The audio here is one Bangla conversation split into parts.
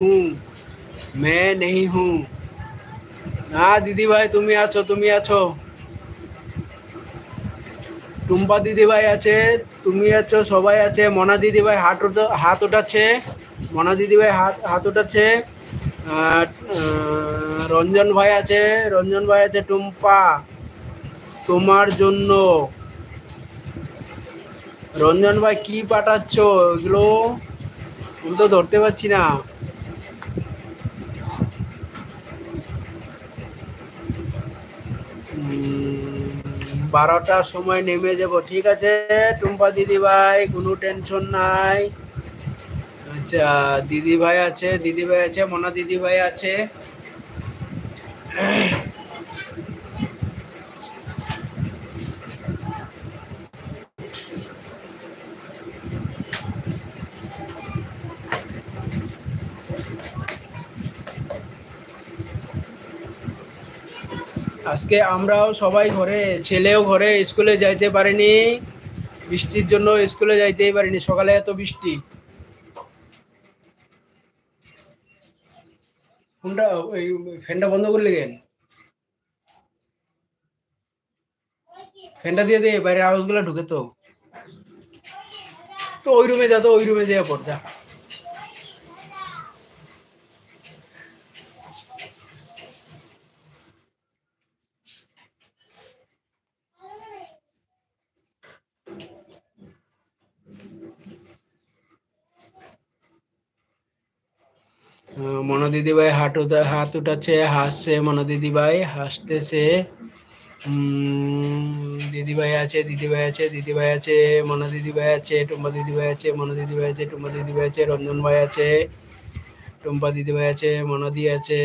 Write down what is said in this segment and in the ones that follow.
हूँ, मैं नहीं हूँ। না দিদি ভাই, তুমি আছো, তুমি আছো। টুম্পা দিদি ভাই আছে, তুমি আছো, সবাই আছে। মনা দিদি ভাই হাত উঠাচ্ছে। মনা দিদি ভাই হাত উঠাচ্ছে। আর, রঞ্জন ভাই আছে, রঞ্জন ভাই আছে। টুম্পা, তোমার জন্য। রঞ্জন ভাই কি পাঠাচ্ছ এগুলো? আমি তো ধরতে পারছি না। 12টার সময় নেমে যাব, ঠিক আছে। টুম্পা দিদি ভাই, কোনো টেনশন নাই। আচ্ছা, দিদি ভাই আছে, দিদি ভাই আছে, মনা দিদি ভাই আছে। আজকে আমরাও সবাই ঘরে, ছেলেও ঘরে, স্কুলে যাইতে পারেনি। বৃষ্টির জন্য স্কুলে যাইতেই পারিনি, সকালে এত বৃষ্টি। ফোনটা, ওই ফ্যানটা বন্ধ করলে কেন? ফ্যানটা দিয়ে দিয়ে বাইরের আওয়াজগুলো ঢুকে তো। তো ওই রুমে যা, তো ওই রুমে যেয়ে পড় যা। মনো দিদি ভাই হাত উঠাচ্ছে, হাসছে। মনো দিদি ভাই হাসতেছে। দিদি ভাই আছে, দিদি ভাই আছে, দিদি ভাই আছে। মনো দিদি ভাই আছে, টুম্পা দিদি ভাই আছে, মনো দিদি ভাই আছে, টুম্পা দিদি ভাই আছে। রঞ্জন ভাই আছে, টুম্পা দিদি ভাই আছে, মনাদি আছে।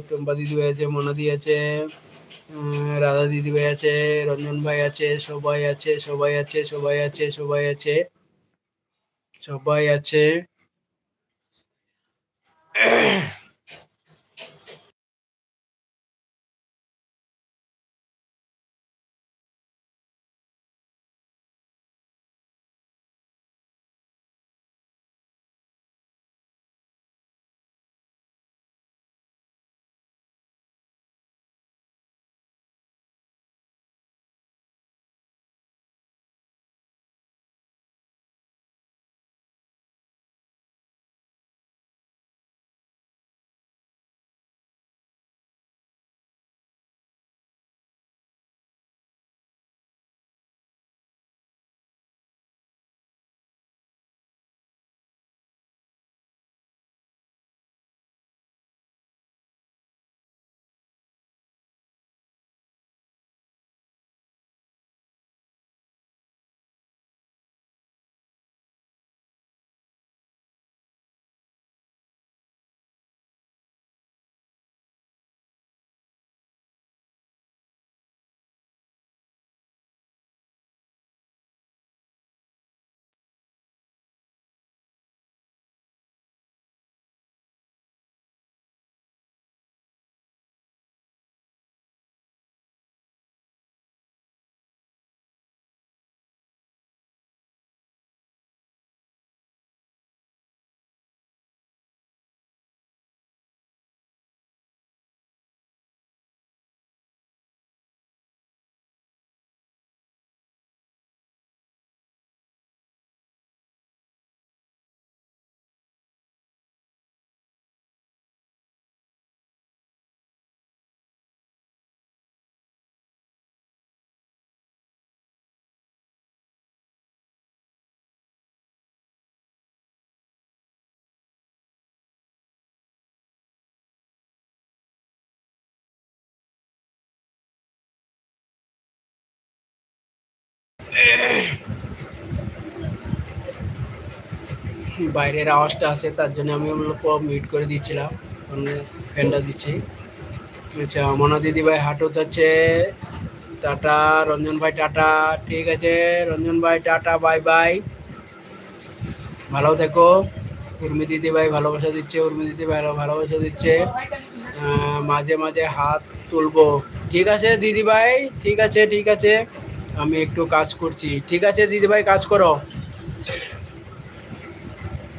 টুম্পা দিদি ভাই আছে, মনাদি আছে। রাধা দিদি ভাই আছে, রঞ্জন ভাই আছে, সবাই আছে, সবাই আছে, সবাই আছে, সবাই আছে, সবাই আছে। বাইরের আওয়াজটা আছে, তার জন্য আমি ওগুলো মিউট করে দিচ্ছিলাম। এখন ফ্যানটা দিচ্ছি। আচ্ছা, মনা দিদি ভাই হাঁটু উঠাচ্ছে। টাটা রঞ্জন ভাই, টাটা। ঠিক আছে রঞ্জন ভাই, টাটা, বাই বাই। ভালো থেকো। উর্মি দিদি ভাই ভালোবাসা দিচ্ছে, উর্মি দিদি ভাই ভালোবাসা দিচ্ছে। মাঝে মাঝে হাত তুলবো। ঠিক আছে দিদি ভাই, ঠিক আছে, ঠিক আছে। আমি একটু কাজ করছি। ঠিক আছে দিদি ভাই, কাজ করো।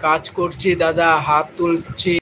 কাজ করছি দাদা, হাত তুলছি।